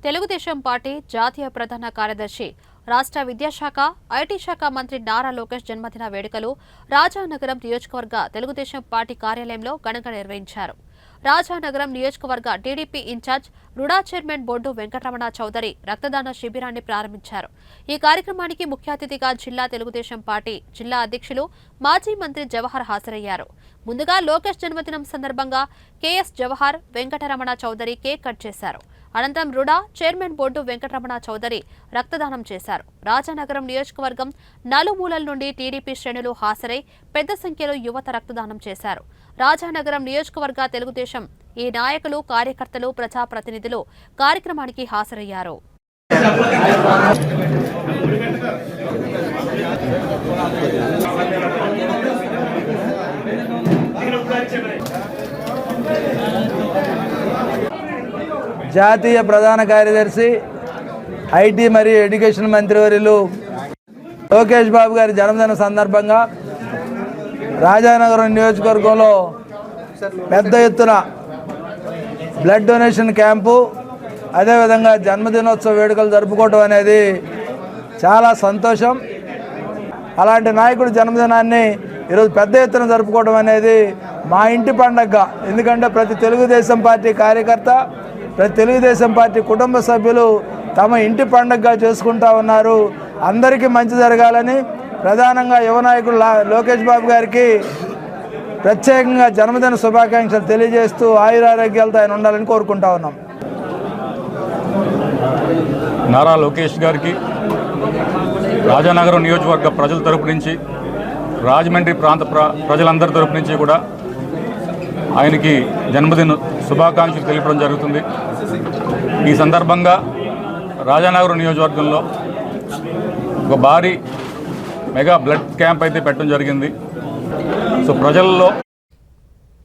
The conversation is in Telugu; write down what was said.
తెలుగుదేశం పార్టీ జాతీయ ప్రధాన కార్యదర్శి రాష్ట్ర విద్యాశాఖ ఐటీ శాఖ మంత్రి నారా లోకేష్ జన్మదిన వేడుకలు రాజానగరం నియోజకవర్గ తెలుగుదేశం పార్టీ కార్యాలయంలో ఘనంగా నిర్వహించారు. రాజానగరం నియోజకవర్గ TDP incharge RUDA chairman Boddu Venkataramana Chowdary రక్తదాన శిబిరాన్ని ప్రారంభించారు. ఈ కార్యక్రమానికి ముఖ్య అతిథిగా జిల్లా తెలుగుదేశం పార్టీ జిల్లా అధ్యక్షులు మాజీ మంత్రి జవహర్ హాజరయ్యారు. ముందుగా లోకేష్ జన్మదినం సందర్భంగా KS Jawahar Venkataramana Chowdary cake cut చేశారు. అనంతరం రుడా చైర్మన్ బొడ్డు వెంకటరమణ చౌదరి రక్తదానం చేశారు. రాజానగరం నియోజకవర్గం నలుమూలల నుండి టీడీపీ శ్రేణులు హాజరై పెద్ద సంఖ్యలో యువత రక్తదానం చేశారు. రాజానగరం నియోజకవర్గ తెలుగుదేశం ఈ నాయకులు, కార్యకర్తలు, ప్రజాప్రతినిధులు కార్యక్రమానికి హాజరయ్యారు. జాతీయ ప్రధాన కార్యదర్శి ఐటీ మరియు ఎడ్యుకేషన్ మంత్రివర్యులు లోకేష్ బాబు గారి జన్మదిన సందర్భంగా రాజానగరం నియోజకవర్గంలో పెద్ద ఎత్తున బ్లడ్ డొనేషన్ క్యాంపు, అదేవిధంగా జన్మదినోత్సవ వేడుకలు జరుపుకోవడం అనేది చాలా సంతోషం. అలాంటి నాయకుడి జన్మదినాన్ని ఈరోజు పెద్ద ఎత్తున జరుపుకోవడం అనేది మా ఇంటి పండగ. ఎందుకంటే ప్రతి తెలుగుదేశం పార్టీ కార్యకర్త, ప్రతి తెలుగుదేశం పార్టీ కుటుంబ సభ్యులు తమ ఇంటి పండగగా చేసుకుంటా ఉన్నారు. అందరికీ మంచి జరగాలని ప్రధానంగా యువ నాయకుడు లోకేష్ బాబు గారికి ప్రత్యేకంగా జన్మదిన శుభాకాంక్షలు తెలియజేస్తూ ఆయురారోగ్యాలతో ఆయన ఉండాలని కోరుకుంటా ఉన్నాం. నారా లోకేష్ గారికి రాజానగరం నియోజకవర్గ ప్రజల తరపు నుంచి, రాజమండ్రి ప్రాంత ప్రజలందరి తరపు నుంచి కూడా ఆయనకి జన్మదిన శుభాకాంక్షలు తెలిపడం జరుగుతుంది. ఈ సందర్భంగా రాజానగరం నియోజకవర్గంలో ఒక భారీ మెగా బ్లడ్ క్యాంప్ అయితే పెట్టడం జరిగింది. సో ప్రజల్లో